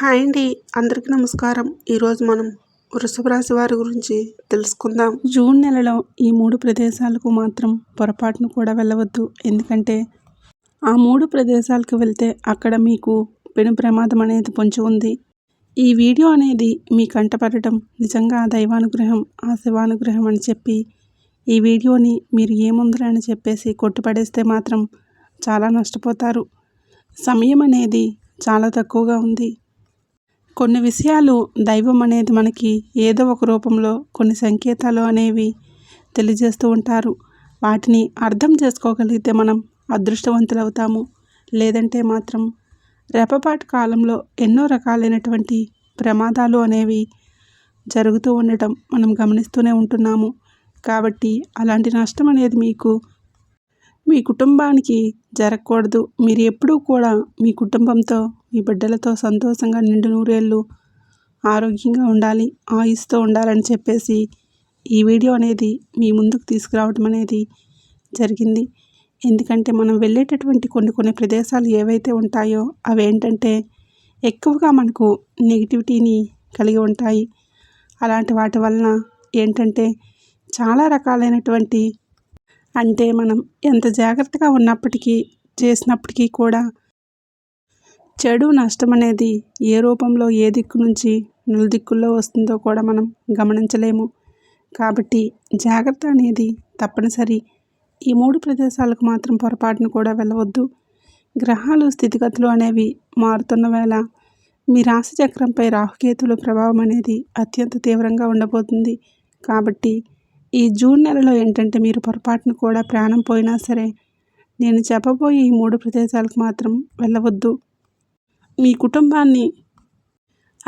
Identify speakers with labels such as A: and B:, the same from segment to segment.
A: Hi అండి, అందరికీ నమస్కారం. ఈరోజు మనం వృషభ రాశి వారి గురించి తెలుసుకుందాం. జూన్ నెలలో ఈ 3 ప్రదేశాలకు మాత్రం పొరపాటును కూడా వెళ్ళవద్దు. ఎందుకంటే ఆ 3 ప్రదేశాలకు వెళ్తే అక్కడ మీకు పెను ప్రమాదం అనేది పొంచి ఉంది. ఈ వీడియో అనేది మీ కంటపడటం నిజంగా దైవానుగ్రహం, ఆ శివానుగ్రహం అని చెప్పి ఈ వీడియోని మీరు ఏముందిరా అని చెప్పేసి కొట్టుపడేస్తే మాత్రం చాలా నష్టపోతారు. సమయం అనేది చాలా తక్కువగా ఉంది. కొన్ని విషయాలు దైవం అనేది మనకి ఏదో ఒక రూపంలో కొన్ని సంకేతాలు అనేవి తెలియజేస్తూ ఉంటారు. వాటిని అర్థం చేసుకోగలిగితే మనం అదృష్టవంతులవుతాము. లేదంటే మాత్రం రెప్పపాటు కాలంలో ఎన్నో రకాలైనటువంటి ప్రమాదాలు అనేవి జరుగుతూ ఉండటం మనం గమనిస్తూనే ఉంటున్నాము. కాబట్టి అలాంటి నష్టం అనేది మీ కుటుంబానికి జరగకూడదు. మీరు ఎప్పుడూ కూడా మీ కుటుంబంతో, మీ బిడ్డలతో సంతోషంగా నిండు నూరేళ్ళు ఆరోగ్యంగా ఉండాలి, ఆయుస్తో ఉండాలని చెప్పేసి ఈ వీడియో అనేది మీ ముందుకు తీసుకురావడం అనేది జరిగింది. ఎందుకంటే మనం వెళ్ళేటటువంటి కొన్ని ప్రదేశాలు ఏవైతే ఉంటాయో అవి ఏంటంటే ఎక్కువగా మనకు నెగిటివిటీని కలిగి ఉంటాయి. అలాంటి వాటి వలన ఏంటంటే చాలా రకాలైనటువంటి అంటే మనం ఎంత జాగ్రత్తగా ఉన్నప్పటికీ చేసినప్పటికీ కూడా చెడు నష్టం అనేది ఏ రూపంలో ఏ దిక్కు నుంచి నలుదిక్కుల్లో వస్తుందో కూడా మనం గమనించలేము. కాబట్టి జాగ్రత్త అనేది తప్పనిసరి. ఈ 3 ప్రదేశాలకు మాత్రం పొరపాటును కూడా వెళ్ళవద్దు. గ్రహాలు స్థితిగతులు అనేవి మారుతున్న వేళ మీ రాశి చక్రంపై రాహుకేతుల ప్రభావం అనేది అత్యంత తీవ్రంగా ఉండబోతుంది. కాబట్టి ఈ జూన్ నెలలో ఏంటంటే మీరు పొరపాటును కూడా ప్రాణం పోయినా సరే నేను చెప్పబోయే ఈ 3 ప్రదేశాలకు మాత్రం వెళ్ళవద్దు. మీ కుటుంబాన్ని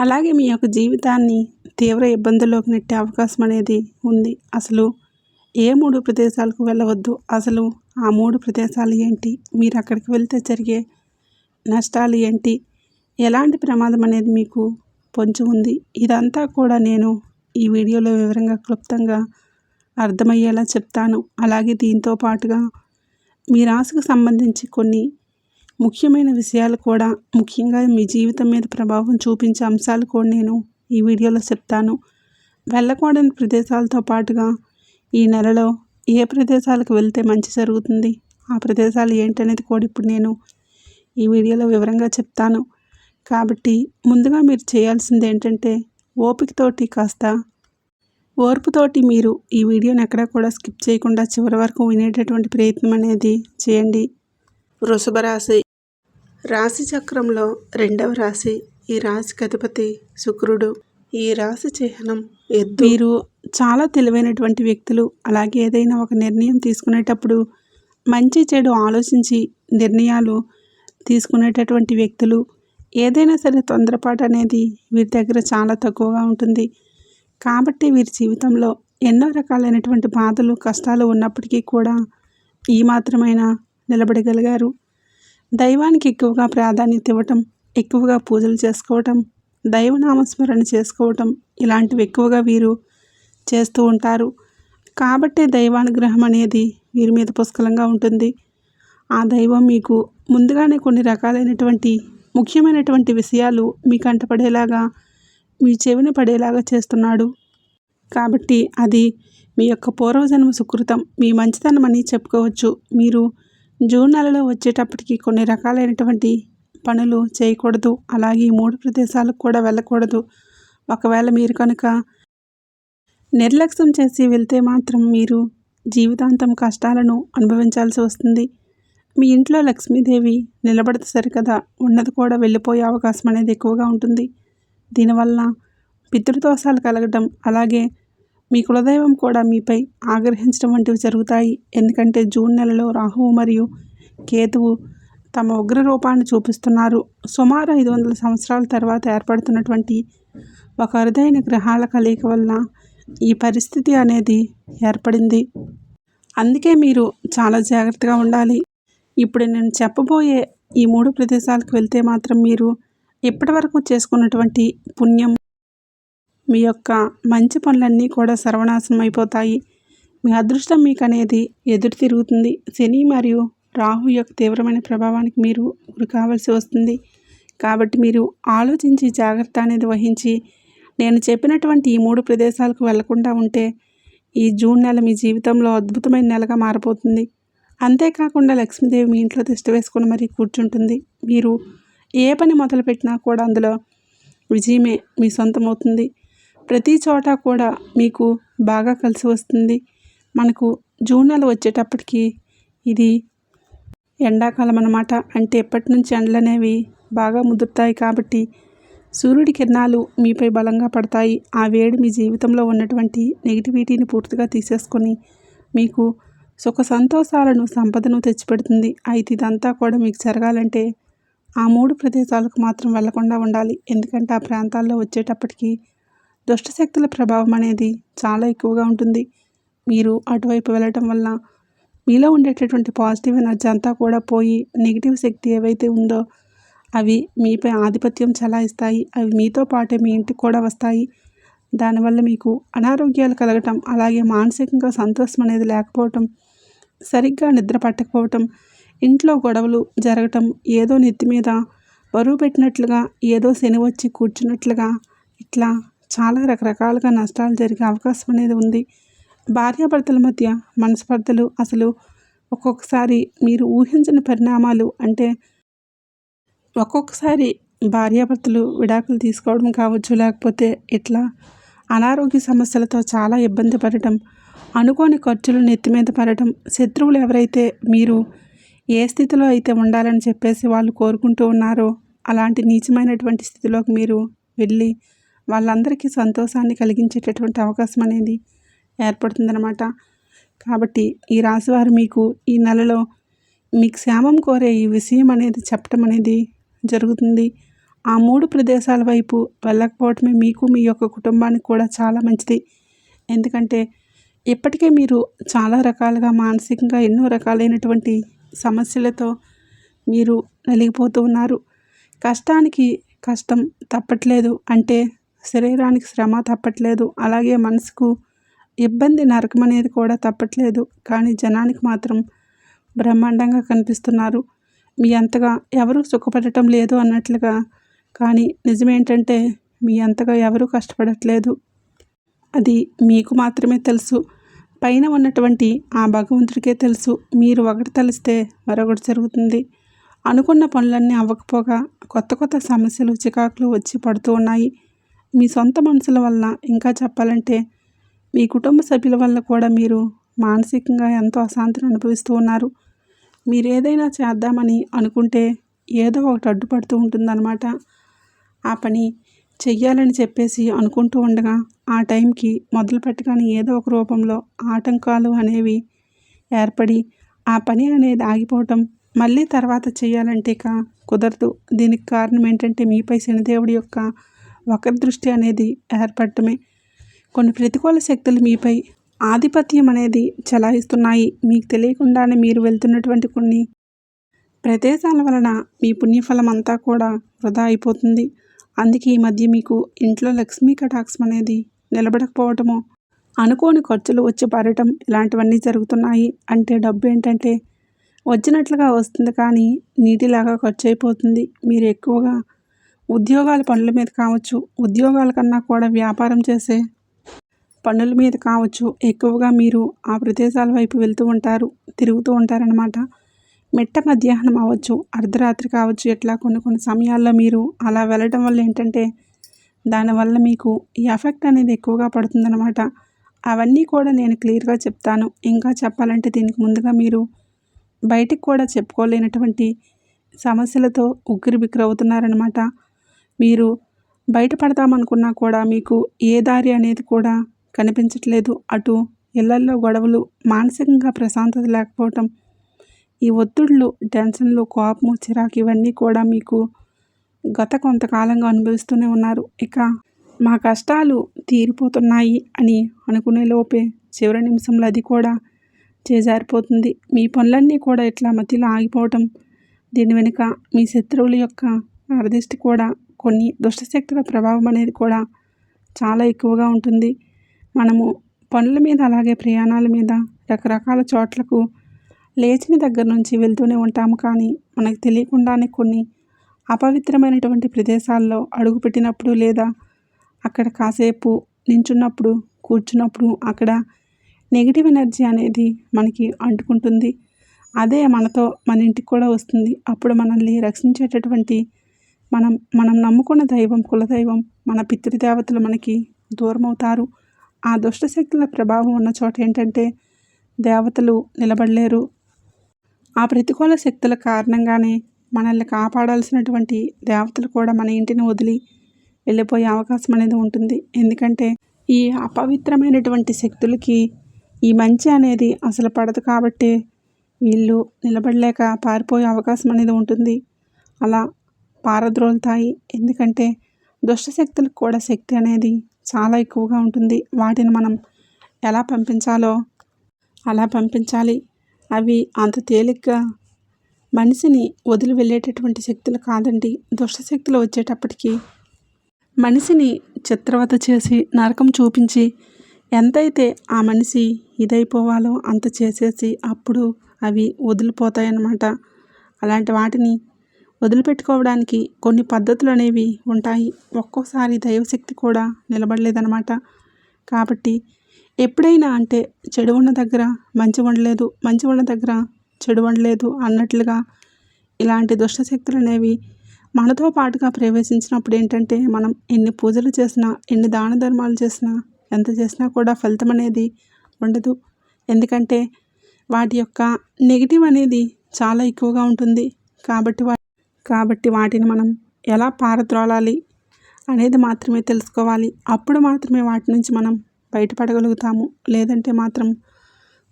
A: అలాగే మీ యొక్క జీవితాన్ని తీవ్ర ఇబ్బందుల్లోకి నెట్టే అవకాశం అనేది ఉంది. అసలు ఏ 3 ప్రదేశాలకు వెళ్ళవద్దు, అసలు ఆ 3 ప్రదేశాలు ఏంటి, మీరు అక్కడికి వెళ్తే జరిగే నష్టాలు ఏంటి, ఎలాంటి ప్రమాదం అనేది మీకు పొంచి ఉంది, ఇదంతా కూడా నేను ఈ వీడియోలో వివరంగా క్లుప్తంగా అర్థమయ్యేలా చెప్తాను. అలాగే దీంతో పాటుగా మీ రాశికి సంబంధించి కొన్ని ముఖ్యమైన విషయాలు కూడా, ముఖ్యంగా మీ జీవితం మీద ప్రభావం చూపించే అంశాలు కూడా నేను ఈ వీడియోలో చెప్తాను. వెళ్ళకూడని ప్రదేశాలతో పాటుగా ఈ నెలలో ఏ ప్రదేశాలకు వెళ్తే మంచి జరుగుతుంది, ఆ ప్రదేశాలు ఏంటనేది కూడా ఇప్పుడు నేను ఈ వీడియోలో వివరంగా చెప్తాను. కాబట్టి ముందుగా మీరు చేయాల్సింది ఏంటంటే ఓపికతోటి ఓర్పుతోటి మీరు ఈ వీడియోని ఎక్కడా కూడా స్కిప్ చేయకుండా చివరి వరకు వినేటటువంటి ప్రయత్నం అనేది చేయండి. వృషభ రాశి, రాశి చక్రంలో 2వ రాశి. ఈ రాశికి అధిపతి శుక్రుడు. ఈ రాశి చిహ్నం ఎద్దు. మీరు చాలా తెలివైనటువంటి వ్యక్తులు. అలాగే ఏదైనా ఒక నిర్ణయం తీసుకునేటప్పుడు మంచి చెడు ఆలోచించి నిర్ణయాలు తీసుకునేటటువంటి వ్యక్తులు. ఏదైనా సరే తొందరపాటు అనేది వీరి దగ్గర చాలా తక్కువగా ఉంటుంది. కాబట్టి వీరి జీవితంలో ఎన్నో రకాలైనటువంటి బాధలు, కష్టాలు ఉన్నప్పటికీ కూడా ఈ మాత్రమైనా నిలబడగలిగారు. దైవానికి ఎక్కువగా ప్రాధాన్యత ఇవ్వటం, ఎక్కువగా పూజలు చేసుకోవటం, దైవనామస్మరణ చేసుకోవటం ఇలాంటివి ఎక్కువగా వీరు చేస్తూ ఉంటారు. కాబట్టి దైవానుగ్రహం అనేది వీరి మీద పుష్కలంగా ఉంటుంది. ఆ దైవం మీకు ముందుగానే కొన్ని రకాలైనటువంటి ముఖ్యమైనటువంటి విషయాలు మీ కంటపడేలాగా, మీ చెవిన పడేలాగా చేస్తున్నాడు. కాబట్టి అది మీ యొక్క పూర్వజన్మ సుకృతం, మీ మంచితనం అని చెప్పుకోవచ్చు. మీరు జూన్ నెలలో వచ్చేటప్పటికి కొన్ని రకాలైనటువంటి పనులు చేయకూడదు. అలాగే ఈ 3 ప్రదేశాలకు కూడా వెళ్ళకూడదు. ఒకవేళ మీరు కనుక నిర్లక్ష్యం చేసి వెళ్తే మాత్రం మీరు జీవితాంతం కష్టాలను అనుభవించాల్సి వస్తుంది. మీ ఇంట్లో లక్ష్మీదేవి నిలబడితే సరికదా, ఉన్నది కూడా వెళ్ళిపోయే అవకాశం అనేది ఎక్కువగా ఉంటుంది. దీనివల్ల పితృదోషాలు కలగడం, అలాగే మీ కులదైవం కూడా మీపై ఆగ్రహించడం వంటివి జరుగుతాయి. ఎందుకంటే జూన్ నెలలో రాహువు మరియు కేతువు తమ ఉగ్ర రూపాన్ని చూపిస్తున్నారు. సుమారు 500 సంవత్సరాల తర్వాత ఏర్పడుతున్నటువంటి ఒక అరుదైన గ్రహాల కలయిక వలన ఈ పరిస్థితి అనేది ఏర్పడింది. అందుకే మీరు చాలా జాగ్రత్తగా ఉండాలి. ఇప్పుడు నేను చెప్పబోయే ఈ 3 ప్రదేశాలకు వెళ్తే మాత్రం మీరు ఇప్పటివరకు చేసుకున్నటువంటి పుణ్యం, మీ యొక్క మంచి పనులన్నీ కూడా సర్వనాశనం అయిపోతాయి. మీ అదృష్టం మీకు అనేది ఎదురు తిరుగుతుంది. శని మరియు రాహు యొక్క తీవ్రమైన ప్రభావానికి మీరు గురి కావాల్సి వస్తుంది. కాబట్టి మీరు ఆలోచించి జాగ్రత్త అనేది వహించి నేను చెప్పినటువంటి ఈ 3 ప్రదేశాలకు వెళ్లకుండా ఉంటే ఈ జూన్ నెల మీ జీవితంలో అద్భుతమైన నెలగా మారబోతుంది. అంతేకాకుండా లక్ష్మీదేవి మీ ఇంట్లో తిష్ట వేసుకొని మరీ కూర్చుంటుంది. మీరు ఏ పని మొదలుపెట్టినా కూడా అందులో విజయమే మీ సొంతమవుతుంది. ప్రతి చోట కూడా మీకు బాగా కలిసి వస్తుంది. మనకు జూన్ నెల వచ్చేటప్పటికి ఇది ఎండాకాలం అన్నమాట. అంటే ఎప్పటి నుంచి ఎండలు అనేవి బాగా ముదురుతాయి కాబట్టి సూర్యుడి కిరణాలు మీపై బలంగా పడతాయి. ఆ వేడి మీ జీవితంలో ఉన్నటువంటి నెగిటివిటీని పూర్తిగా తీసేసుకొని మీకు సుఖ సంతోషాలను సంపదను తెచ్చిపెడుతుంది. అయితే ఇదంతా కూడా మీకు జరగాలంటే ఆ 3 ప్రదేశాలకు మాత్రం వెళ్లకుండా ఉండాలి. ఎందుకంటే ఆ ప్రాంతాల్లో వచ్చేటప్పటికి దుష్టశక్తుల ప్రభావం అనేది చాలా ఎక్కువగా ఉంటుంది. మీరు అటువైపు వెళ్ళటం వల్ల మీలో ఉండేటటువంటి పాజిటివ్ ఎనర్జీ అంతా కూడా పోయి నెగిటివ్ శక్తి ఏవైతే ఉందో అవి మీపై ఆధిపత్యం చెలాయిస్తాయి. అవి మీతో పాటే మీ ఇంటికి కూడా వస్తాయి. దానివల్ల మీకు అనారోగ్యాలు కలగటం, అలాగే మానసికంగా సంతోషం అనేది లేకపోవటం, సరిగ్గా నిద్ర పట్టకపోవటం, ఇంట్లో గొడవలు జరగటం, ఏదో నెత్తి మీద బరువు పెట్టినట్లుగా, ఏదో శని వచ్చి కూర్చున్నట్లుగా, ఇట్లా చాలా రకరకాలుగా నష్టాలు జరిగే అవకాశం అనేది ఉంది. భార్యాభర్తల మధ్య మనస్పర్ధలు అసలు ఒక్కొక్కసారి మీరు ఊహించని పరిణామాలు, అంటే ఒక్కొక్కసారి భార్యాభర్తలు విడాకులు తీసుకోవడం కావచ్చు, లేకపోతే ఇట్లా అనారోగ్య సమస్యలతో చాలా ఇబ్బంది పడటం, అనుకోని ఖర్చులు నెత్తి మీద పడటం, శత్రువులు ఎవరైతే మీరు ఏ స్థితిలో అయితే ఉండాలని చెప్పేసి వాళ్ళు కోరుకుంటూ ఉన్నారో అలాంటి నీచమైనటువంటి స్థితిలోకి మీరు వెళ్ళి వాళ్ళందరికీ సంతోషాన్ని కలిగించేటటువంటి అవకాశం అనేది ఏర్పడుతుందన్నమాట. కాబట్టి ఈ రాశివారు మీకు ఈ నెలలో మీకు క్షేమం కోరే ఈ విషయం అనేది చెప్పడం అనేది జరుగుతుంది. ఆ 3 ప్రదేశాల వైపు వెళ్ళకపోవటమే మీకు మీ యొక్క కుటుంబానికి కూడా చాలా మంచిది. ఎందుకంటే ఇప్పటికే మీరు చాలా రకాలుగా మానసికంగా ఎన్నో రకాలైనటువంటి సమస్యలతో మీరు నలిగిపోతూ ఉన్నారు. కష్టానికి కష్టం తప్పట్లేదు, అంటే శరీరానికి శ్రమ తప్పట్లేదు, అలాగే మనసుకు ఇబ్బంది నరకం అనేది కూడా తప్పట్లేదు. కానీ జనానికి మాత్రం బ్రహ్మాండంగా కనిపిస్తున్నారు. మీ అంతగా ఎవరు సుఖపడటం లేదు అన్నట్లుగా. కానీ నిజమేంటంటే మీ అంతగా ఎవరూ కష్టపడట్లేదు. అది మీకు మాత్రమే తెలుసు. పైన ఉన్నటువంటి ఆ భగవంతుడికే తెలుసు. మీరు ఒకటి తలిస్తే మరొకటి జరుగుతుంది. అనుకున్న పనులన్నీ అవ్వకపోగా కొత్త కొత్త సమస్యలు చికాకులు వచ్చి పడుతూ ఉన్నాయి. మీ సొంత మనుషుల వల్ల, ఇంకా చెప్పాలంటే మీ కుటుంబ సభ్యుల వల్ల కూడా మీరు మానసికంగా ఎంతో అశాంతిని అనుభవిస్తూ ఉన్నారు. మీరు ఏదైనా చేద్దామని అనుకుంటే ఏదో ఒకటి అడ్డుపడుతూ ఉంటుందన్నమాట. ఆ పని చెయ్యాలని చెప్పేసి అనుకుంటూ ఉండగా ఆ టైంకి మొదలు పెట్టగానే ఏదో ఒక రూపంలో ఆటంకాలు అనేవి ఏర్పడి ఆ పని అనేది ఆగిపోవటం, మళ్ళీ తర్వాత చేయాలంటే కుదరదు. దీనికి కారణం ఏంటంటే మీపై శనిదేవుడి యొక్క వక్రదృష్టి అనేది ఏర్పడటమే. కొన్ని ప్రతికూల శక్తులు మీపై ఆధిపత్యం అనేది చెలాయిస్తున్నాయి. మీకు తెలియకుండానే మీరు వెళ్తున్నటువంటి కొన్ని ప్రదేశాల వలన మీ పుణ్యఫలం అంతా కూడా వృధా అయిపోతుంది. అందుకే ఈ మధ్య మీకు ఇంట్లో లక్ష్మీ కటాక్షం అనేది నిలబడకపోవటము, అనుకోని ఖర్చులు వచ్చి పడటం, ఇలాంటివన్నీ జరుగుతున్నాయి. అంటే డబ్బు ఏంటంటే వచ్చినట్లుగా వస్తుంది, కానీ నీటిలాగా ఖర్చు అయిపోతుంది. మీరు ఎక్కువగా ఉద్యోగాల పనుల మీద కావచ్చు, ఉద్యోగాల కన్నా కూడా వ్యాపారం చేసే పనుల మీద కావచ్చు, ఎక్కువగా మీరు ఆ ప్రదేశాల వైపు వెళ్తూ ఉంటారు, తిరుగుతూ ఉంటారనమాట. మిట్ట మధ్యాహ్నం అవ్వచ్చు, అర్ధరాత్రి కావచ్చు, ఇట్లా కొన్ని సమయాల్లో మీరు అలా వెళ్ళటం వల్ల ఏంటంటే దానివల్ల మీకు ఈ ఎఫెక్ట్ అనేది ఎక్కువగా పడుతుందన్నమాట. అవన్నీ కూడా నేను క్లియర్గా చెప్తాను. ఇంకా చెప్పాలంటే దీనికి ముందుగా మీరు బయటికి కూడా చెప్పుకోలేనటువంటి సమస్యలతో ఉక్కిరిబిక్కిరి అవుతున్నారనమాట. మీరు బయటపడదామనుకున్నా కూడా మీకు ఏ దారి అనేది కూడా కనిపించట్లేదు. అటు ఇళ్లల్లో గొడవలు, మానసికంగా ప్రశాంతత లేకపోవటం, ఈ ఒత్తిడులు, టెన్షన్లు, కోపము, చిరాకు ఇవన్నీ కూడా మీకు గత కొంతకాలంగా అనుభవిస్తూనే ఉన్నారు. ఇక మా కష్టాలు తీరిపోతున్నాయి అని అనుకునే లోపే చివరి నిమిషంలో అది కూడా చేజారిపోతుంది. మీ పనులన్నీ కూడా ఇట్లా మధ్యలో ఆగిపోవటం, దీని వెనుక మీ శత్రువుల యొక్క అరదిష్టి కూడా, కొన్ని దుష్టశక్తుల ప్రభావం అనేది కూడా చాలా ఎక్కువగా ఉంటుంది. మనము పనుల మీద, అలాగే ప్రయాణాల మీద రకరకాల చోట్లకు లేచిన దగ్గర నుంచి వెళ్తూనే ఉంటాము. కానీ మనకు తెలియకుండానే కొన్ని అపవిత్రమైనటువంటి ప్రదేశాల్లో అడుగుపెట్టినప్పుడు లేదా అక్కడ కాసేపు నించున్నప్పుడు కూర్చున్నప్పుడు అక్కడ నెగిటివ్ ఎనర్జీ అనేది మనకి అంటుకుంటుంది. అదే మనతో మన ఇంటికి కూడా వస్తుంది. అప్పుడు మనల్ని రక్షించేటటువంటి మనం నమ్ముకున్న దైవం, కులదైవం, మన పితృదేవతలు మనకి దూరం అవుతారు. ఆ దుష్ట శక్తుల ప్రభావం ఉన్న చోట ఏంటంటే దేవతలు నిలబడలేరు. ఆ ప్రతికూల శక్తుల కారణంగానే మనల్ని కాపాడాల్సినటువంటి దేవతలు కూడా మన ఇంటిని వదిలి వెళ్ళిపోయే అవకాశం అనేది ఉంటుంది. ఎందుకంటే ఈ అపవిత్రమైనటువంటి శక్తులకి ఈ మంచి అనేది అసలు పడదు కాబట్టి వీళ్ళు నిలబడలేక పారిపోయే అవకాశం అనేది ఉంటుంది. అలా పారద్రోలుతాయి. ఎందుకంటే దుష్ట శక్తులకు కూడా శక్తి అనేది చాలా ఎక్కువగా ఉంటుంది. వాటిని మనం ఎలా పంపించాలో అలా పంపించాలి. అవి అంత తేలిగ్గా మనిషిని వదిలి వెళ్ళేటటువంటి శక్తులు కాదండి. దుష్ట శక్తులు వచ్చేటప్పటికి మనిషిని చిత్రవత చేసి నరకం చూపించి ఎంతైతే ఆ మనిషి ఇదైపోవాలో అంత చేసేసి అప్పుడు అవి వదిలిపోతాయన్నమాట. అలాంటి వాటిని వదిలిపెట్టుకోవడానికి కొన్ని పద్ధతులు అనేవి ఉంటాయి. ఒక్కోసారి దైవశక్తి కూడా నిలబడలేదన్నమాట. కాబట్టి ఎప్పుడైనా అంటే చెడు ఉన్న దగ్గర మంచి ఉండలేదు, మంచి ఉన్న దగ్గర చెడు ఉండలేదు అన్నట్లుగా ఇలాంటి దుష్టశక్తులు అనేవి మనతో పాటుగా ప్రవేశించినప్పుడు ఏంటంటే మనం ఎన్ని పూజలు చేసినా, ఎన్ని దాన ధర్మాలు చేసినా, ఎంత చేసినా కూడా ఫలితం అనేది ఉండదు. ఎందుకంటే వాటి యొక్క నెగిటివ్ అనేది చాలా ఎక్కువగా ఉంటుంది. కాబట్టి వాటిని మనం ఎలా పారద్రోలాలి అనేది మాత్రమే తెలుసుకోవాలి. అప్పుడు మాత్రమే వాటి నుంచి మనం బయటపడగలుగుతాము. లేదంటే మాత్రం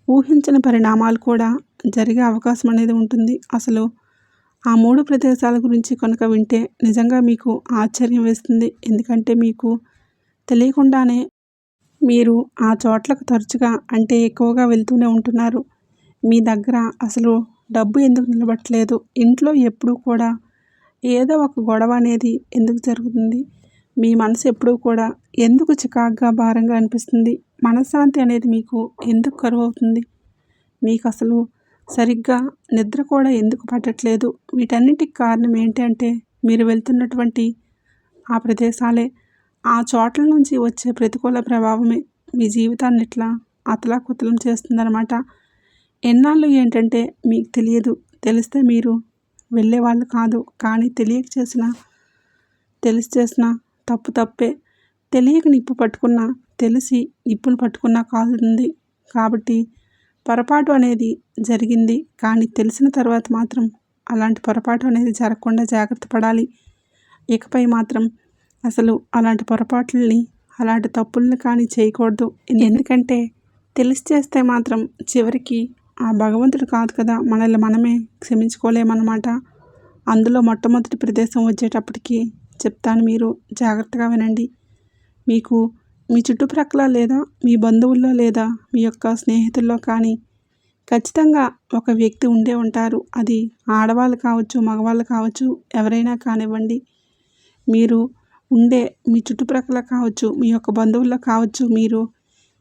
A: ఊహించని పరిణామాలు కూడా జరిగే అవకాశం అనేది ఉంటుంది. అసలు ఆ 3 ప్రదేశాల గురించి కనుక వింటే నిజంగా మీకు ఆశ్చర్యం వేస్తుంది. ఎందుకంటే మీకు తెలియకుండానే మీరు ఆ చోట్లకు తరచుగా అంటే ఎక్కువగా వెళ్తూనే ఉంటున్నారు. మీ దగ్గర అసలు డబ్బు ఎందుకు నిలబడట్లేదు? ఇంట్లో ఎప్పుడూ కూడా ఏదో ఒక గొడవ అనేది ఎందుకు జరుగుతుంది? మీ మనసు ఎప్పుడూ కూడా ఎందుకు చికాగ్గా, భారంగా అనిపిస్తుంది? మనశ్శాంతి అనేది మీకు ఎందుకు కరువవుతుంది? మీకు అసలు సరిగ్గా నిద్ర కూడా ఎందుకు పట్టట్లేదు? వీటన్నిటికి కారణం ఏంటంటే మీరు వెళ్తున్నటువంటి ఆ ప్రదేశాలే. ఆ చోట్ల నుంచి వచ్చే ప్రతికూల ప్రభావమే మీ జీవితాన్ని ఇట్లా అతలాకుతలం చేస్తుందన్నమాట. ఎన్నాళ్ళు ఏంటంటే మీకు తెలియదు. తెలిస్తే మీరు వెళ్ళేవాళ్ళు కాదు. కానీ తెలిసి చేసిన తప్పు తప్పే. తెలియక నిప్పు పట్టుకున్నా, తెలిసి నిప్పును పట్టుకున్నా కాలుతుంది. కాబట్టి పొరపాటు అనేది జరిగింది. కానీ తెలిసిన తర్వాత మాత్రం అలాంటి పొరపాటు అనేది జరగకుండా జాగ్రత్త పడాలి. ఇకపై మాత్రం అసలు అలాంటి పొరపాట్లని, అలాంటి తప్పుల్ని కానీ చేయకూడదు. ఎందుకంటే తెలిసి చేస్తే మాత్రం చివరికి ఆ భగవంతుడు కాదు కదా, మనల్ని మనమే క్షమించుకోలేమన్నమాట. అందులో మొట్టమొదటి ప్రదేశం వచ్చేటప్పటికి చెప్తాను, మీరు జాగ్రత్తగా వినండి. మీకు మీ చుట్టుప్రక్కల లేదా మీ బంధువుల్లో లేదా మీ యొక్క స్నేహితుల్లో కానీ ఖచ్చితంగా ఒక వ్యక్తి ఉండే ఉంటారు. అది ఆడవాళ్ళు కావచ్చు, మగవాళ్ళు కావచ్చు, ఎవరైనా కానివ్వండి. మీరు ఉండే మీ చుట్టుప్రక్కల కావచ్చు, మీ యొక్క బంధువుల్లో కావచ్చు, మీరు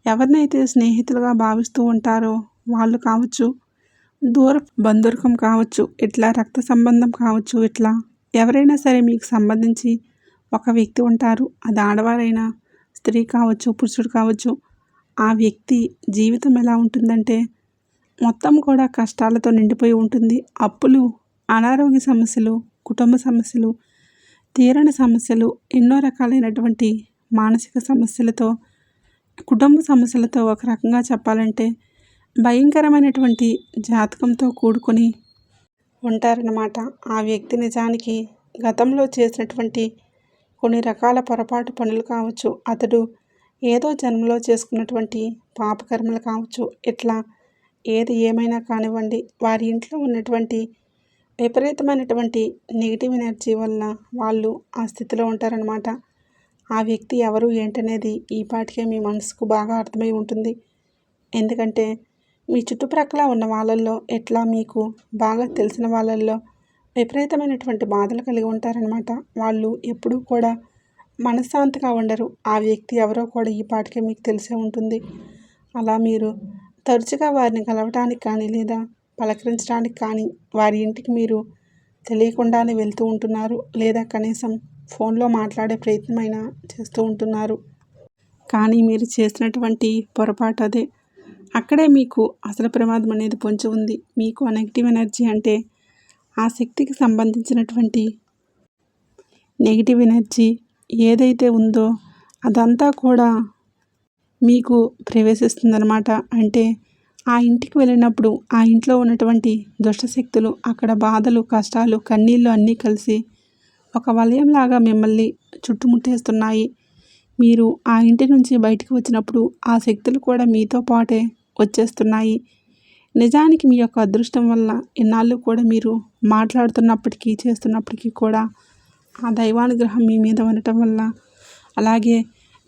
A: ఎవరినైతే స్నేహితులుగా భావిస్తూ ఉంటారో వాళ్ళు కావచ్చు, దూర బంధువర్గం కావచ్చు, ఇట్లా రక్త సంబంధం కావచ్చు, ఇట్లా ఎవరైనా సరే మీకు సంబంధించి ఒక వ్యక్తి ఉంటారు. అది ఆడవారైనా, స్త్రీ కావచ్చు, పురుషుడు కావచ్చు. ఆ వ్యక్తి జీవితం ఎలా ఉంటుందంటే మొత్తం కూడా కష్టాలతో నిండిపోయి ఉంటుంది. అప్పులు, అనారోగ్య సమస్యలు, కుటుంబ సమస్యలు, తీరని సమస్యలు, ఎన్నో రకాలైనటువంటి మానసిక సమస్యలతో, కుటుంబ సమస్యలతో ఒక రకంగా చెప్పాలంటే భయంకరమైనటువంటి జాతకంతో కూడుకొని ఉంటారన్నమాట. ఆ వ్యక్తి నిజానికి గతంలో చేసినటువంటి కొన్ని రకాల పొరపాటు పనులు కావచ్చు, అతడు ఏదో జన్మలో చేసుకున్నటువంటి పాపకర్మలు కావచ్చు, ఇట్లా ఏది ఏమైనా కానివ్వండి, వారి ఇంట్లో ఉన్నటువంటి విపరీతమైనటువంటి నెగిటివ్ ఎనర్జీ వల్ల వాళ్ళు ఆ స్థితిలో ఉంటారనమాట. ఆ వ్యక్తి ఎవరు ఏంటనేది ఈ పాటికే మీ మనసుకు బాగా అర్థమై ఉంటుంది. ఎందుకంటే మీ చుట్టుప్రక్కల ఉన్న వాళ్ళల్లో, ఎట్లా మీకు బాగా తెలిసిన వాళ్ళల్లో విపరీతమైనటువంటి బాధలు కలిగి ఉంటారనమాట. వాళ్ళు ఎప్పుడూ కూడా మనశ్శాంతిగా ఉండరు. ఆ వ్యక్తి ఎవరో కూడా ఈ పాటికే మీకు తెలిసే ఉంటుంది. అలా మీరు తరచుగా వారిని కలవటానికి కానీ లేదా పలకరించడానికి కానీ వారి ఇంటికి మీరు తెలియకుండానే వెళ్తూ ఉంటున్నారు, లేదా కనీసం ఫోన్లో మాట్లాడే ప్రయత్నమైనా చేస్తూ ఉంటున్నారు. కానీ మీరు చేసినటువంటి పొరపాటు అదే. అక్కడే మీకు అసలు ప్రమాదం అనేది పొంచి ఉంది. మీకు ఆ నెగిటివ్ ఎనర్జీ అంటే ఆ శక్తికి సంబంధించినటువంటి నెగిటివ్ ఎనర్జీ ఏదైతే ఉందో అదంతా కూడా మీకు ప్రవేశిస్తుందన్నమాట. అంటే ఆ ఇంటికి వెళ్ళినప్పుడు ఆ ఇంట్లో ఉన్నటువంటి దుష్టశక్తులు, అక్కడ బాధలు, కష్టాలు, కన్నీళ్ళు అన్నీ కలిసి ఒక వలయంలాగా మిమ్మల్ని చుట్టుముట్టేస్తున్నాయి. మీరు ఆ ఇంటి నుంచి బయటికి వచ్చినప్పుడు ఆ శక్తులు కూడా మీతో పాటే వచ్చేస్తున్నాయి. నిజానికి మీ యొక్క అదృష్టం వల్ల ఇన్నాళ్ళు కూడా మీరు మాట్లాడుతున్నప్పటికీ, చేస్తున్నప్పటికీ కూడా ఆ దైవానుగ్రహం మీ మీద ఉండటం వల్ల, అలాగే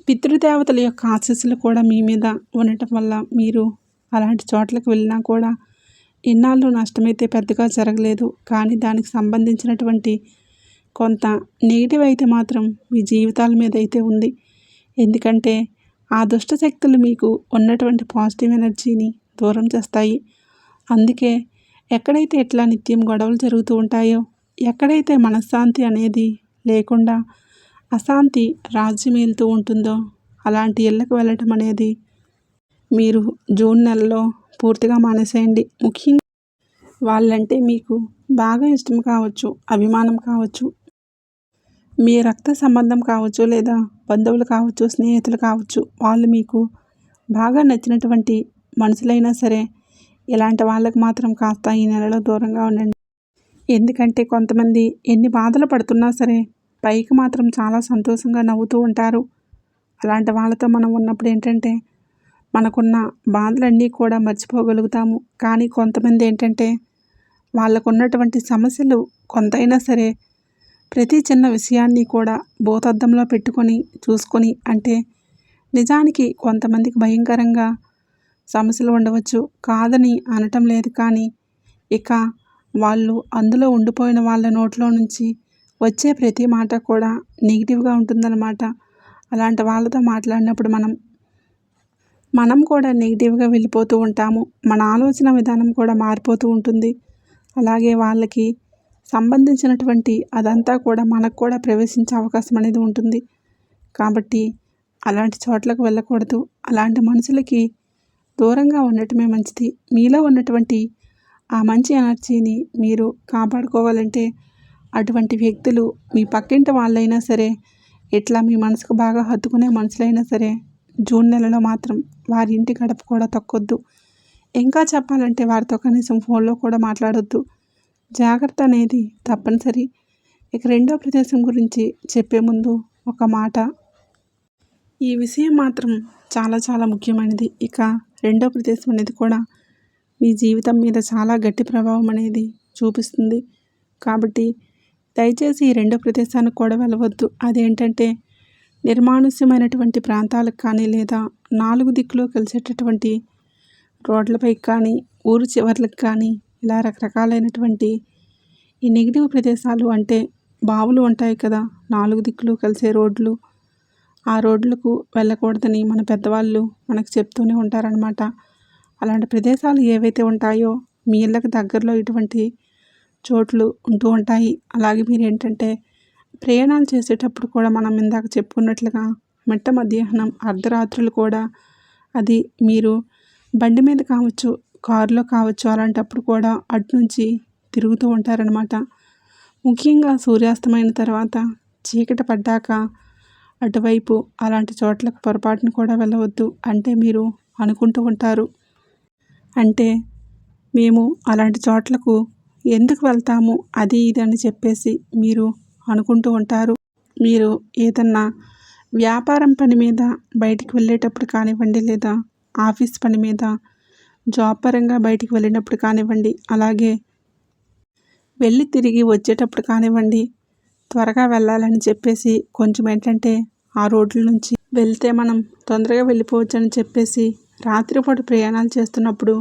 A: పితృదేవతల యొక్క ఆశీస్సులు కూడా మీ మీద ఉండటం వల్ల మీరు అలాంటి చోట్లకు వెళ్ళినా కూడా ఇన్నాళ్ళు నష్టమైతే పెద్దగా జరగలేదు. కానీ దానికి సంబంధించినటువంటి కొంత నెగిటివ్ అయితే మాత్రం మీ జీవితాల మీద అయితే ఉంది. ఎందుకంటే ఆ దుష్ట శక్తులు మీకు ఉన్నటువంటి పాజిటివ్ ఎనర్జీని దూరం చేస్తాయి. అందుకే ఎక్కడైతే ఇట్లా నిత్యం గొడవలు జరుగుతూ ఉంటాయో, ఎక్కడైతే మనశ్శాంతి అనేది లేకుండా అశాంతి రాజ్యమేలుతూ ఉంటుందో అలాంటి ఇళ్ళకు వెళ్ళటం అనేది మీరు జూన్ నెలలో పూర్తిగా మానేసేయండి. ముఖ్యంగా వాళ్ళంటే మీకు బాగా ఇష్టం కావచ్చు, అభిమానం కావచ్చు, మీ రక్త సంబంధం కావచ్చు, లేదా బంధువులు కావచ్చు, స్నేహితులు కావచ్చు, వాళ్ళు మీకు బాగా నచ్చినటువంటి మనుషులైనా సరే ఇలాంటి వాళ్ళకి మాత్రం కాస్త ఈ నెలలో దూరంగా ఉండండి. ఎందుకంటే కొంతమంది ఎన్ని బాధలు పడుతున్నా సరే పైకి మాత్రం చాలా సంతోషంగా నవ్వుతూ ఉంటారు. అలాంటి వాళ్ళతో మనం ఉన్నప్పుడు ఏంటంటే మనకున్న బాధలన్నీ కూడా మర్చిపోగలుగుతాము. కానీ కొంతమంది ఏంటంటే వాళ్ళకు ఉన్నటువంటి సమస్యలు కొంతైనా సరే ప్రతి చిన్న విషయాన్ని కూడా భూతద్దంలో పెట్టుకొని చూసుకొని, అంటే నిజానికి కొంతమందికి భయంకరంగా సమస్యలు ఉండవచ్చు, కాదని అనటం లేదు. కానీ ఇక వాళ్ళు అందులో ఉండిపోయిన వాళ్ళ నోట్లో నుంచి వచ్చే ప్రతి మాట కూడా నెగిటివ్గా ఉంటుందన్నమాట. అలాంటి వాళ్ళతో మాట్లాడినప్పుడు మనం కూడా నెగిటివ్గా వెళ్ళిపోతూ ఉంటాము. మన ఆలోచన విధానం కూడా మారిపోతూ ఉంటుంది. అలాగే వాళ్ళకి సంబంధించినటువంటి అదంతా కూడా మనకు కూడా ప్రవేశించే అవకాశం అనేది ఉంటుంది. కాబట్టి అలాంటి చోట్లకు వెళ్ళకూడదు. అలాంటి మనుషులకి దూరంగా ఉండటమే మంచిది. మీలో ఉన్నటువంటి ఆ మంచి ఎనర్జీని మీరు కాపాడుకోవాలంటే అటువంటి వ్యక్తులు మీ పక్కింటి వాళ్ళైనా సరే, ఇట్లా మీ మనసుకు బాగా హత్తుకునే మనుషులైనా సరే జూన్ నెలలో మాత్రం వారి ఇంటి గడప కూడా తొక్కొద్దు. ఇంకా చెప్పాలంటే వారితో కనీసం ఫోన్లో కూడా మాట్లాడొద్దు. జాగ్రత్త అనేది తప్పనిసరి. ఇక రెండో ప్రదేశం గురించి చెప్పే ముందు ఒక మాట, ఈ విషయం మాత్రం చాలా చాలా ముఖ్యమైనది. ఇక రెండో ప్రదేశం అనేది కూడా మీ జీవితం మీద చాలా గట్టి ప్రభావం అనేది చూపిస్తుంది. కాబట్టి దయచేసి ఈ రెండో ప్రదేశానికి కూడా వెళ్ళవద్దు. అదేంటంటే నిర్మానుష్యమైనటువంటి ప్రాంతాలకు కానీ, లేదా 4 దిక్కులు కలిసేటటువంటి రోడ్లపైకి కానీ, ఊరు చివర్లకు కానీ, ఇలా రకరకాలైనటువంటి ఈ నెగిటివ్ ప్రదేశాలు, అంటే బావులు ఉంటాయి కదా, 4 దిక్కులు కలిసే రోడ్లు, ఆ రోడ్లకు వెళ్ళకూడదని మన పెద్దవాళ్ళు మనకు చెప్తూనే ఉంటారనమాట. అలాంటి ప్రదేశాలు ఏవైతే ఉంటాయో మీ ఇళ్ళకి దగ్గరలో ఇటువంటి చోట్లు ఉంటూ ఉంటాయి. అలాగే మీరు ఏంటంటే ప్రయాణాలు చేసేటప్పుడు కూడా మనం ఇందాక చెప్పుకున్నట్లుగా మిట్ట మధ్యాహ్నం, అర్ధరాత్రులు కూడా, అది మీరు బండి మీద కావచ్చు, కారులో కావచ్చు, అలాంటప్పుడు కూడా అటు నుంచి తిరుగుతూ ఉంటారనమాట. ముఖ్యంగా సూర్యాస్తమైన తర్వాత చీకటి పడ్డాక అటువైపు అలాంటి చోట్లకు పొరపాటును కూడా వెళ్ళవద్దు. అంటే మీరు అనుకుంటూ ఉంటారు, అంటే మేము అలాంటి చోట్లకు ఎందుకు వెళ్తాము, అది ఇది అని చెప్పేసి మీరు అనుకుంటూ ఉంటారు. మీరు ఏదన్నా వ్యాపారం పని మీద బయటికి వెళ్ళేటప్పుడు కానివ్వండి, లేదా ఆఫీస్ పని మీద జాబ్ పరంగా బయటికి వెళ్ళినప్పుడు కానివ్వండి, అలాగే వెళ్ళి తిరిగి వచ్చేటప్పుడు కానివ్వండి, త్వరగా వెళ్ళాలని చెప్పేసి కొంచెం ఏంటంటే ఆ రోడ్ల నుంచి వెళ్తే మనం తొందరగా వెళ్ళిపోవచ్చు అని చెప్పేసి రాత్రిపూట ప్రయాణాలు చేస్తున్నప్పుడు,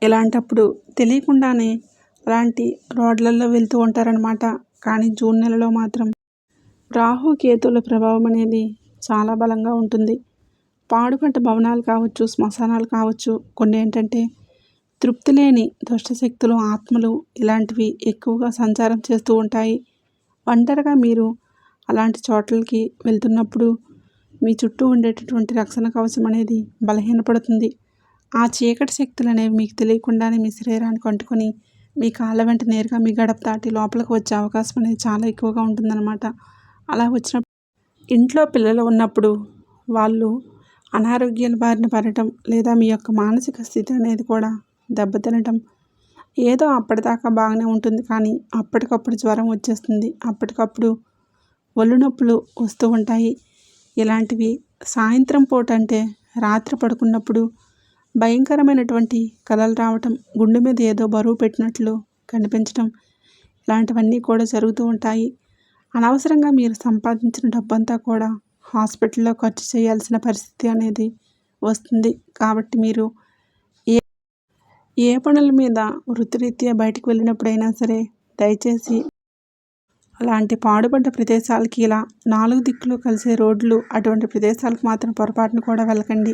A: ఇలాంటప్పుడు తెలియకుండానే అలాంటి రోడ్లలో వెళ్తూ ఉంటారనమాట. కానీ జూన్ నెలలో మాత్రం రాహు కేతువుల ప్రభావం అనేది చాలా బలంగా ఉంటుంది. పాడుపడ్డ భవనాలు కావచ్చు, శ్మశానాలు కావచ్చు, కొన్ని ఏంటంటే తృప్తి లేని దుష్టశక్తులు, ఆత్మలు ఇలాంటివి ఎక్కువగా సంచారం చేస్తూ ఉంటాయి. ఒంటరిగా మీరు అలాంటి చోట్లకి వెళ్తున్నప్పుడు మీ చుట్టూ ఉండేటటువంటి రక్షణ కవచం అనేది బలహీనపడుతుంది. ఆ చీకటి శక్తులు అనేవి మీకు తెలియకుండానే మీ శరీరానికి అంటుకొని మీ కాళ్ళ వెంట నేరుగా మీ గడప దాటి లోపలికి వచ్చే అవకాశం అనేది చాలా ఎక్కువగా ఉంటుందన్నమాట. అలా వచ్చినప్పుడు ఇంట్లో పిల్లలు ఉన్నప్పుడు వాళ్ళు అనారోగ్యాల బారిన పడటం, లేదా మీ యొక్క మానసిక స్థితి అనేది కూడా దెబ్బతినటం, ఏదో అప్పటిదాకా బాగానే ఉంటుంది కానీ అప్పటికప్పుడు జ్వరం వచ్చేస్తుంది, అప్పటికప్పుడు ఒళ్ళు నొప్పులు వస్తూ ఉంటాయి. ఇలాంటివి సాయంత్రం పూట అంటే రాత్రి పడుకున్నప్పుడు భయంకరమైనటువంటి కలలు రావటం, గుండె మీద ఏదో బరువు పెట్టినట్లు కనిపించటం, ఇలాంటివన్నీ కూడా జరుగుతూ ఉంటాయి. అనవసరంగా మీరు సంపాదించిన డబ్బంతా కూడా హాస్పిటల్లో ఖర్చు చేయాల్సిన పరిస్థితి అనేది వస్తుంది. కాబట్టి మీరు ఏ పనుల మీద వృత్తిరీత్యా బయటకు వెళ్ళినప్పుడైనా సరే దయచేసి అలాంటి పాడుపడ్డ ప్రదేశాలకి, ఇలా 4 దిక్కులు కలిసే రోడ్లు అటువంటి ప్రదేశాలకు మాత్రం పొరపాటును కూడా వెళ్ళకండి.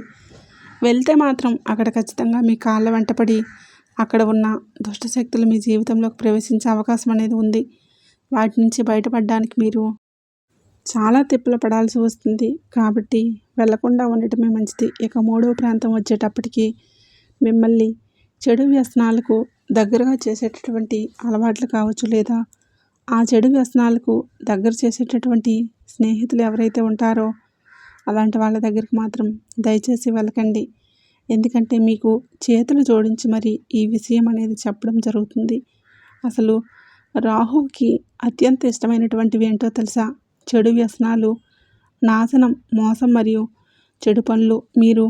A: వెళ్తే మాత్రం అక్కడ ఖచ్చితంగా మీ కాళ్ళ వెంటపడి అక్కడ ఉన్న దుష్టశక్తులు మీ జీవితంలోకి ప్రవేశించే అవకాశం అనేది ఉంది. వాటి నుంచి బయటపడడానికి మీరు చాలా తిప్పలు పడాల్సి వస్తుంది. కాబట్టి వెళ్లకుండా ఉండటమే మంచిది. ఇక 3వ ప్రాంతం వచ్చేటప్పటికి మిమ్మల్ని చెడు వ్యసనాలకు దగ్గరగా చేసేటటువంటి అలవాట్లు కావచ్చు, లేదా ఆ చెడు వ్యసనాలకు దగ్గర చేసేటటువంటి స్నేహితులు ఎవరైతే ఉంటారో అలాంటి వాళ్ళ దగ్గరికి మాత్రం దయచేసి వెళ్ళకండి. ఎందుకంటే మీకు చేతులు జోడించి మరి ఈ విషయం అనేది చెప్పడం జరుగుతుంది. అసలు రాహువుకి అత్యంత ఇష్టమైనటువంటివి ఏంటో తెలుసా? చెడు వ్యసనాలు, నాశనం, మోసం మరియు చెడు పనులు. మీరు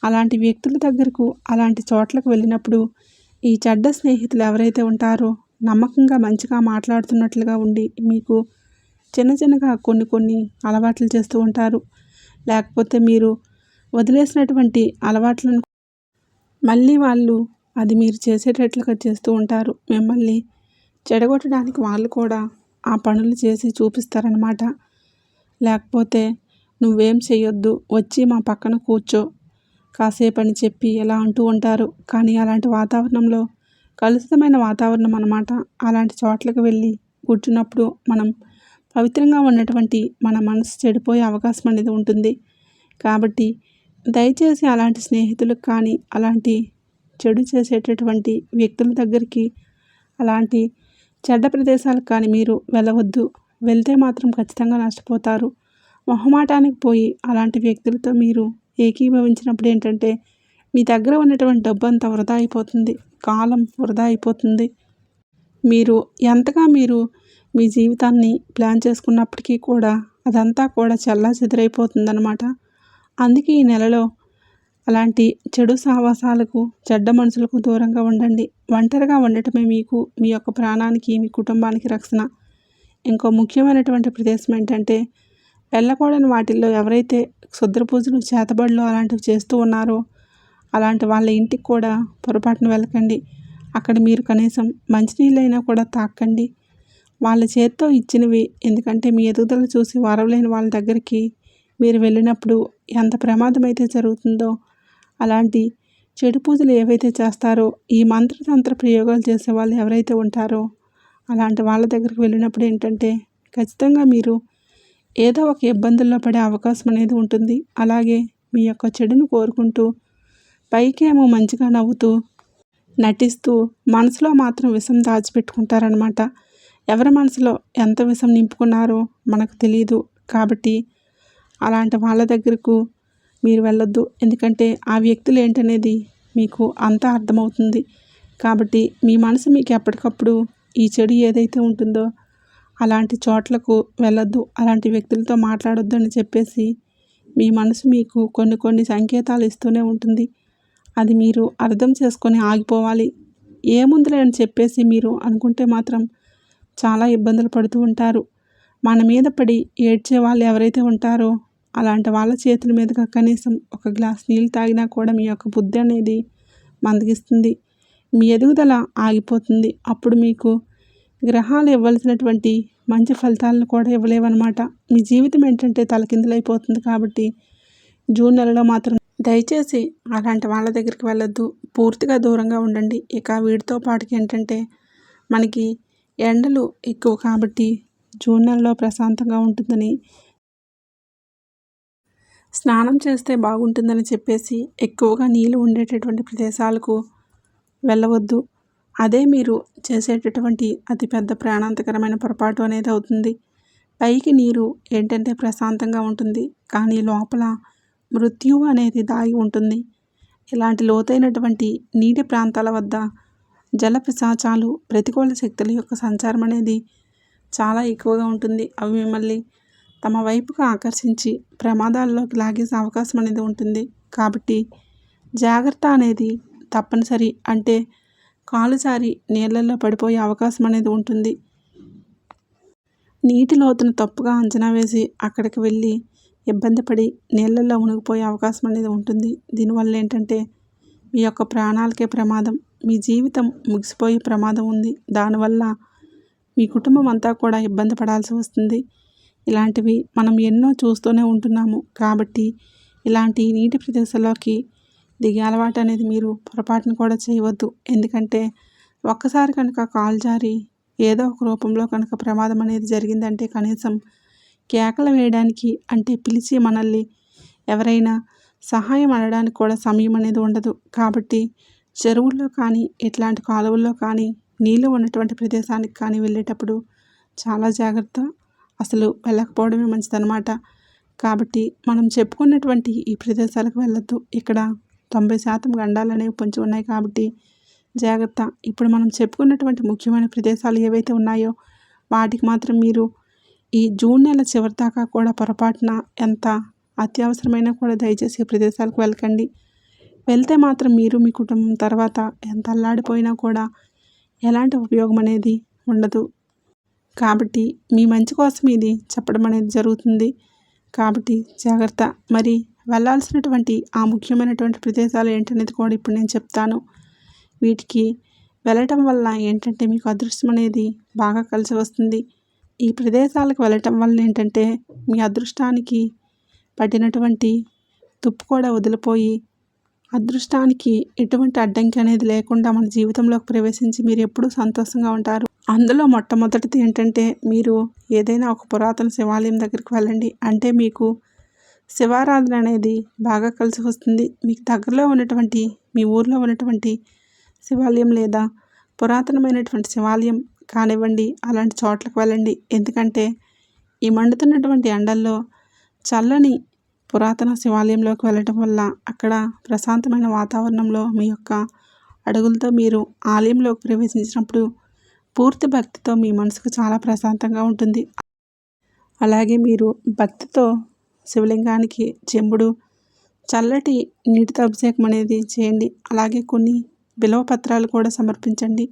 A: అలాంటి వ్యక్తుల దగ్గరకు, అలాంటి చోట్లకు వెళ్ళినప్పుడు ఈ చెడ్డ స్నేహితులు ఎవరైతే ఉంటారో నమ్మకంగా మంచిగా మాట్లాడుతున్నట్లుగా ఉండి మీకు చిన్నగా కొన్ని అలవాట్లు చేస్తూ ఉంటారు. లేకపోతే మీరు వదిలేసినటువంటి అలవాట్లను మళ్ళీ వాళ్ళు అది మీరు చేసేటట్లుగా చేస్తూ ఉంటారు. మిమ్మల్ని చెడగొట్టడానికి వాళ్ళు కూడా ఆ పనులు చేసి చూపిస్తారనమాట. లేకపోతే నువ్వేం చేయొద్దు, వచ్చి మా పక్కన కూర్చో కాసేపు అని చెప్పి ఎలా అంటూ ఉంటారు. కానీ అలాంటి వాతావరణంలో కలుషితమైన వాతావరణం అన్నమాట. అలాంటి చోట్లకు వెళ్ళి కూర్చున్నప్పుడు మనం పవిత్రంగా ఉన్నటువంటి మన మనసు చెడిపోయే అవకాశం అనేది ఉంటుంది. కాబట్టి దయచేసి అలాంటి స్నేహితులకు కానీ, అలాంటి చెడు చేసేటటువంటి వ్యక్తుల దగ్గరికి, అలాంటి చెడ్డ ప్రదేశాలకు కానీ మీరు వెళ్ళవద్దు. వెళ్తే మాత్రం ఖచ్చితంగా నష్టపోతారు. మొహమాటానికి పోయి అలాంటి వ్యక్తులతో మీరు ఏకీభవించినప్పుడు ఏంటంటే మీ దగ్గర ఉన్నటువంటి డబ్బు అంతా వృధా అయిపోతుంది, కాలం వృధా అయిపోతుంది. మీరు ఎంతగా మీ జీవితాన్ని ప్లాన్ చేసుకున్నప్పటికీ కూడా అదంతా కూడా చెల్లాచెదురైపోతుందన్నమాట. అందుకే ఈ నెలలో అలాంటి చెడు సావాసాలకు, చెడ్డ మనుషులకు దూరంగా ఉండండి. ఒంటరిగా ఉండటమే మీకు మీ యొక్క ప్రాణానికి, మీ కుటుంబానికి రక్షణ. ఇంకో ముఖ్యమైనటువంటి ప్రదేశం ఏంటంటే వెళ్ళకూడని వాటిల్లో ఎవరైతే క్షుద్ర పూజలు, చేతబడులు అలాంటివి చేస్తూ ఉన్నారో అలాంటి వాళ్ళ ఇంటికి కూడా పొరపాటున వెళ్ళకండి. అక్కడ మీరు కనీసం మంచినీళ్ళైనా కూడా తాకండి. వాళ్ళ చేత్తో ఇచ్చినవి. ఎందుకంటే మీ ఎదుగుదల చూసి వారవలేని వాళ్ళ దగ్గరికి మీరు వెళ్ళినప్పుడు ఎంత ప్రమాదం అయితే జరుగుతుందో, అలాంటి చెడు పూజలు ఏవైతే చేస్తారో, ఈ మంత్రతంత్ర ప్రయోగాలు చేసే వాళ్ళు ఎవరైతే ఉంటారో అలాంటి వాళ్ళ దగ్గరికి వెళ్ళినప్పుడు ఏంటంటే ఖచ్చితంగా మీరు ఏదో ఒక ఇబ్బందుల్లో పడే అవకాశం అనేది ఉంటుంది. అలాగే మీ యొక్క చెడును కోరుకుంటూ పైకేమో మంచిగా నవ్వుతూ నటిస్తూ మనసులో మాత్రం విషం దాచిపెట్టుకుంటారనమాట. ఎవరి మనసులో ఎంత విషం నింపుకున్నారో మనకు తెలియదు. కాబట్టి అలాంటి వాళ్ళ దగ్గరకు మీరు వెళ్ళొద్దు. ఎందుకంటే ఆ వ్యక్తులు ఏంటనేది మీకు అంతా అర్థమవుతుంది. కాబట్టి మీ మనసు మీకు ఎప్పటికప్పుడు ఈ చెడు ఏదైతే ఉంటుందో అలాంటి చోట్లకు వెళ్ళొద్దు, అలాంటి వ్యక్తులతో మాట్లాడొద్దు అని చెప్పేసి మీ మనసు మీకు కొన్ని సంకేతాలు ఇస్తూనే ఉంటుంది. అది మీరు అర్థం చేసుకొని ఆగిపోవాలి. ఏముందిలే అని చెప్పేసి మీరు అనుకుంటే మాత్రం చాలా ఇబ్బందులు పడుతూ ఉంటారు. మన మీద పడి ఏడ్చే వాళ్ళు ఎవరైతే ఉంటారో అలాంటి వాళ్ళ చేతుల మీదుగా కనీసం ఒక గ్లాస్ నీళ్ళు తాగినా కూడా మీ యొక్క బుద్ధి అనేది మందగిస్తుంది, మీ ఎదుగుదల ఆగిపోతుంది. అప్పుడు మీకు గ్రహాలు ఇవ్వాల్సినటువంటి మంచి ఫలితాలను కూడా ఇవ్వలేవన్నమాట. మీ జీవితం ఏంటంటే తలకిందులైపోతుంది. కాబట్టి జూన్ నెలలో మాత్రం దయచేసి అలాంటి వాళ్ళ దగ్గరికి వెళ్ళొద్దు. పూర్తిగా దూరంగా ఉండండి. ఇక వీటితో పాటుకి ఏంటంటే మనకి ఎండలు ఎక్కువ కాబట్టి జూన్ నెలలో ప్రశాంతంగా ఉంటుందని, స్నానం చేస్తే బాగుంటుందని చెప్పేసి ఎక్కువగా నీళ్ళు ఉండేటటువంటి ప్రదేశాలకు వెళ్ళవద్దు. అదే మీరు చేసేటటువంటి అతిపెద్ద ప్రాణాంతకరమైన పొరపాటు అనేది అవుతుంది. పైకి నీరు ఏంటంటే ప్రశాంతంగా ఉంటుంది, కానీ లోపల మృత్యువు అనేది దాగి ఉంటుంది. ఇలాంటి లోతైనటువంటి నీటి ప్రాంతాల వద్ద జల పిశాచాలు, ప్రతికూల శక్తుల యొక్క సంచారం అనేది చాలా ఎక్కువగా ఉంటుంది. అవి మిమ్మల్ని తమ వైపుకు ఆకర్షించి ప్రమాదాల్లోకి లాగేసే అవకాశం అనేది ఉంటుంది. కాబట్టి జాగ్రత్త అనేది తప్పనిసరి. అంటే కాలు జారి నీళ్ళల్లో పడిపోయే అవకాశం అనేది ఉంటుంది. నీటి లోతును తప్పుగా అంచనా వేసి అక్కడికి వెళ్ళి ఇబ్బంది పడి నీళ్ళల్లో మునిగిపోయే అవకాశం అనేది ఉంటుంది. దీనివల్ల ఏంటంటే మీ యొక్క ప్రాణాలకే ప్రమాదం, మీ జీవితం ముగిసిపోయే ప్రమాదం ఉంది. దానివల్ల మీ కుటుంబం అంతా కూడా ఇబ్బంది పడాల్సి వస్తుంది. ఇలాంటివి మనం ఎన్నో చూస్తూనే ఉంటున్నాము. కాబట్టి ఇలాంటి నీటి ప్రదేశాల్లోకి దిగే అలవాటు అనేది మీరు పొరపాటును కూడా చేయవద్దు. ఎందుకంటే ఒక్కసారి కనుక కాలు జారి ఏదో ఒక రూపంలో కనుక ప్రమాదం అనేది జరిగిందంటే కనీసం కేకలు వేయడానికి, అంటే పిలిచి మనల్ని ఎవరైనా సహాయం అడగడానికి కూడా సమయం అనేది ఉండదు. కాబట్టి చెరువుల్లో కానీ ఇట్లాంటి కాలువల్లో కానీ నీళ్ళు ఉన్నటువంటి ప్రదేశానికి కానీ వెళ్ళేటప్పుడు చాలా జాగ్రత్త. అసలు వెళ్ళకపోవడమే మంచిదన్నమాట. కాబట్టి మనం చెప్పుకున్నటువంటి ఈ ప్రదేశాలకు వెళ్ళొద్దు. ఇక్కడ 90% గండాలు అనేవి పొంచి ఉన్నాయి కాబట్టి జాగ్రత్త. ఇప్పుడు మనం చెప్పుకున్నటువంటి ముఖ్యమైన ప్రదేశాలు ఏవైతే ఉన్నాయో వాటికి మాత్రం మీరు ఈ జూన్ నెల చివరి దాకా కూడా పొరపాటున ఎంత అత్యవసరమైనా కూడా దయచేసి ఈ ప్రదేశాలకు వెళ్ళకండి. వెళ్తే మాత్రం మీరు మీ కుటుంబం తర్వాత ఎంత అల్లాడిపోయినా కూడా ఎలాంటి ఉపయోగం అనేది ఉండదు. కాబట్టి మీ మంచి కోసం ఇది చెప్పడం అనేది జరుగుతుంది. కాబట్టి జాగ్రత్త. మరి వెళ్ళాల్సినటువంటి ఆ ముఖ్యమైనటువంటి ప్రదేశాలు ఏంటనేది కూడా ఇప్పుడు నేను చెప్తాను. వీటికి వెళ్ళటం వల్ల ఏంటంటే మీకు అదృష్టం అనేది బాగా కలిసి వస్తుంది. ఈ ప్రదేశాలకు వెళ్ళటం వల్ల ఏంటంటే మీ అదృష్టానికి పట్టినటువంటి తుప్పు కూడా వదిలిపోయి అదృష్టానికి ఎటువంటి అడ్డంకి అనేది లేకుండా మన జీవితంలోకి ప్రవేశించి మీరు ఎప్పుడూ సంతోషంగా ఉంటారు. అందులో మొట్టమొదటిది ఏంటంటే మీరు ఏదైనా ఒక పురాతన శివాలయం దగ్గరికి వెళ్ళండి. అంటే మీకు శివారాధన అనేది బాగా కలిసి వస్తుంది. మీకు దగ్గరలో ఉన్నటువంటి మీ ఊర్లో ఉన్నటువంటి శివాలయం లేదా పురాతనమైనటువంటి శివాలయం కానివ్వండి, అలాంటి చోట్లకు వెళ్ళండి. ఎందుకంటే ఈ మండుతున్నటువంటి ఎండల్లో చల్లని పురాతన శివాలయంలోకి వెళ్ళటం వల్ల అక్కడ ప్రశాంతమైన వాతావరణంలో మీ యొక్క అడుగులతో మీరు ఆలయంలోకి ప్రవేశించినప్పుడు పూర్తి భక్తితో మీ మనసుకు చాలా ప్రశాంతంగా ఉంటుంది. అలాగే మీరు భక్తితో శివలింగానికి చెంబుడు చల్లటి నీటితో అభిషేకం అనేది చేయండి. అలాగే కొన్ని బిల్వ పత్రాలు కూడా సమర్పించండి.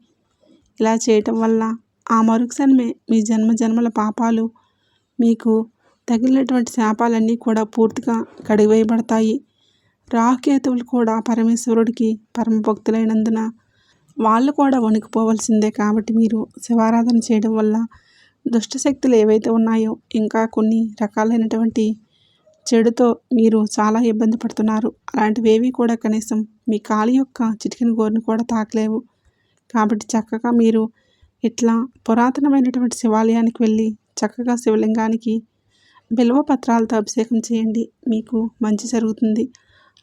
A: ఇలా చేయటం వల్ల ఆ మరుక్షణమే మీ జన్మజన్మల పాపాలు, మీకు తగిలినటువంటి శాపాలన్నీ కూడా పూర్తిగా కడిగివేయబడతాయి. రాహుకేతువులు కూడా పరమేశ్వరుడికి పరమ భక్తులైనందున వాళ్ళు కూడా వణికిపోవలసిందే. కాబట్టి మీరు శివారాధన చేయడం వల్ల దుష్టశక్తులు ఏవైతే ఉన్నాయో, ఇంకా కొన్ని రకాలైనటువంటి చెడుతో మీరు చాలా ఇబ్బంది పడుతున్నారు. అలాంటివేవి కూడా కనీసం మీ కాలి యొక్క చిటికెన గోరుని కూడా తాకలేవు. కాబట్టి చక్కగా మీరు ఇట్లా పురాతనమైనటువంటి శివాలయానికి వెళ్ళి చక్కగా శివలింగానికి బిల్వ పత్రాలతో అభిషేకం చేయండి. మీకు మంచి జరుగుతుంది.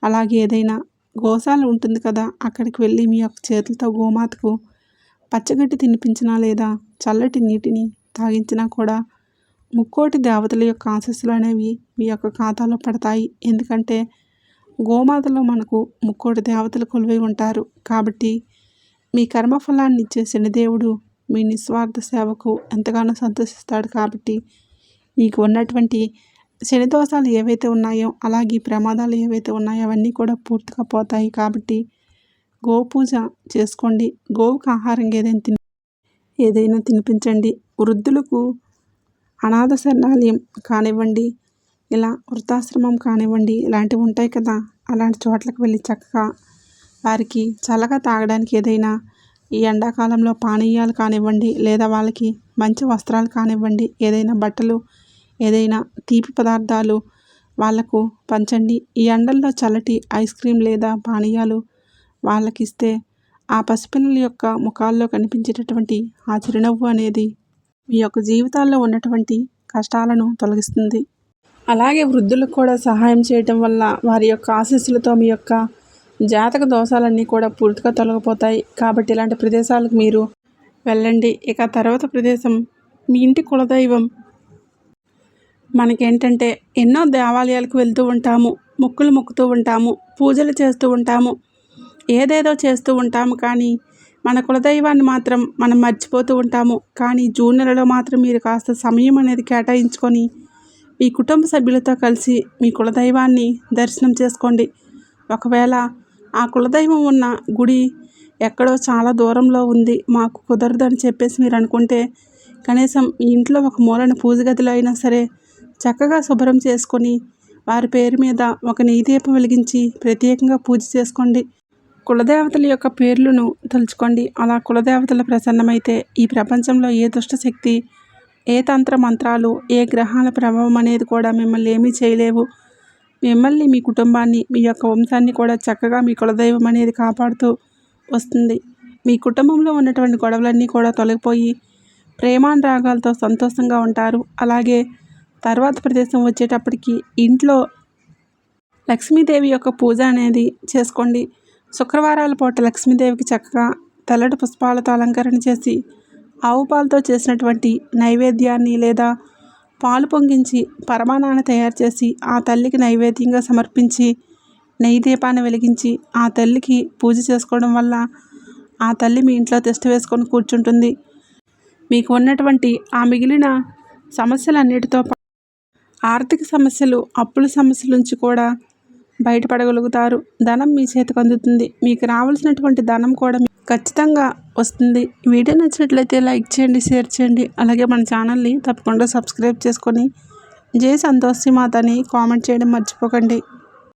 A: అలాగే ఏదైనా గోశాల ఉంటుంది కదా, అక్కడికి వెళ్ళి మీ యొక్క చేతులతో గోమాతకు పచ్చగడ్డి తినిపించినా లేదా చల్లటి నీటిని తాగించినా కూడా ముక్కోటి దేవతల యొక్క ఆశీస్సులు అనేవి మీ యొక్క ఖాతాలో పడతాయి. ఎందుకంటే గోమాతలో మనకు ముక్కోటి దేవతలు కొలువై ఉంటారు. కాబట్టి మీ కర్మఫలాన్ని ఇచ్చే శనిదేవుడు మీ నిస్వార్థ సేవకు ఎంతగానో సంతోషిస్తాడు. కాబట్టి మీకు ఉన్నటువంటి శని దోషాలు ఏవైతే ఉన్నాయో, అలాగే ప్రమాదాలు ఏవైతే ఉన్నాయో అవన్నీ కూడా పూర్తిగా పోతాయి. కాబట్టి గోపూజ చేసుకోండి. గోవుకు ఆహారం ఏదైనా తినిపించండి. వృద్ధులకు అనాథ శరణాలయం కానివ్వండి, ఇలా వృద్ధాశ్రమం కానివ్వండి, ఇలాంటివి ఉంటాయి కదా, అలాంటి చోట్లకు వెళ్ళి చక్కగా వారికి చల్లగా తాగడానికి ఏదైనా ఈ ఎండాకాలంలో పానీయాలు కానివ్వండి, లేదా వాళ్ళకి మంచి వస్త్రాలు కానివ్వండి, ఏదైనా బట్టలు, ఏదైనా తీపి పదార్థాలు వాళ్లకు పంచండి. ఈ ఎండల్లో చల్లటి ఐస్ క్రీమ్ లేదా పానీయాలు వాళ్ళకిస్తే ఆ పసిపిల్లల యొక్క ముఖాల్లో కనిపించేటటువంటి ఆ చిరునవ్వు అనేది మీ యొక్క జీవితాల్లో ఉన్నటువంటి కష్టాలను తొలగిస్తుంది. అలాగే వృద్ధులకు కూడా సహాయం చేయటం వల్ల వారి యొక్క ఆశీస్సులతో మీ యొక్క జాతక దోషాలన్నీ కూడా పూర్తిగా తొలగిపోతాయి. కాబట్టి ఇలాంటి ప్రదేశాలకు మీరు వెళ్ళండి. ఇక తర్వాత ప్రదేశం మీ ఇంటి కులదైవం. మనకేంటంటే ఎన్నో దేవాలయాలకు వెళ్తూ ఉంటాము, మొక్కులు మొక్కుతూ ఉంటాము, పూజలు చేస్తూ ఉంటాము, ఏదేదో చేస్తూ ఉంటాము. కానీ మన కులదైవాన్ని మాత్రం మనం మర్చిపోతూ ఉంటాము. కానీ జూన్ నెలలో మాత్రం మీరు కాస్త సమయం అనేది కేటాయించుకొని మీ కుటుంబ సభ్యులతో కలిసి మీ కులదైవాన్ని దర్శనం చేసుకోండి. ఒకవేళ ఆ కులదైవం ఉన్న గుడి ఎక్కడో చాలా దూరంలో ఉంది, మాకు కుదరదు అని చెప్పేసి మీరు అనుకుంటే కనీసం మీ ఇంట్లో ఒక మూలన పూజ గదిలో అయినా సరే చక్కగా శుభ్రం చేసుకొని వారి పేరు మీద ఒక నెయ్యి దీపం వెలిగించి ప్రత్యేకంగా పూజ చేసుకోండి. కులదేవతల యొక్క పేర్లను తలుచుకోండి. అలా కులదేవతలు ప్రసన్నమైతే ఈ ప్రపంచంలో ఏ దుష్టశక్తి, ఏ తంత్ర మంత్రాలు, ఏ గ్రహాల ప్రభావం అనేది కూడా మిమ్మల్ని ఏమీ చేయలేవు. మిమ్మల్ని, మీ కుటుంబాన్ని, మీ యొక్క వంశాన్ని కూడా చక్కగా మీ కులదైవం అనేది కాపాడుతూ వస్తుంది. మీ కుటుంబంలో ఉన్నటువంటి గొడవలన్నీ కూడా తొలగిపోయి ప్రేమానురాగాలతో సంతోషంగా ఉంటారు. అలాగే తర్వాత ప్రదేశం వచ్చేటప్పటికి ఇంట్లో లక్ష్మీదేవి యొక్క పూజ అనేది చేసుకోండి. శుక్రవారాల పూట లక్ష్మీదేవికి చక్కగా తెల్లటి పుష్పాలతో అలంకరణ చేసి ఆవు పాలతో చేసినటువంటి నైవేద్యాన్ని లేదా పాలు పొంగించి పరమాన్నాన్ని తయారు చేసి ఆ తల్లికి నైవేద్యంగా సమర్పించి నెయ్యి దీపాన్ని వెలిగించి ఆ తల్లికి పూజ చేసుకోవడం వల్ల ఆ తల్లి మీ ఇంట్లో తిష్ట వేసుకొని కూర్చుంటుంది. మీకు ఉన్నటువంటి ఆ మిగిలిన సమస్యలన్నిటితో ఆర్థిక సమస్యలు, అప్పుల సమస్యల నుంచి కూడా బయటపడగలుగుతారు. ధనం మీ చేతికి అందుతుంది. మీకు రావాల్సినటువంటి ధనం కూడా ఖచ్చితంగా వస్తుంది. వీడియో నచ్చినట్లయితే లైక్ చేయండి, షేర్ చేయండి. అలాగే మన ఛానల్ని తప్పకుండా సబ్స్క్రైబ్ చేసుకొని జై సంతోషి మాత అని కామెంట్ చేయడం మర్చిపోకండి.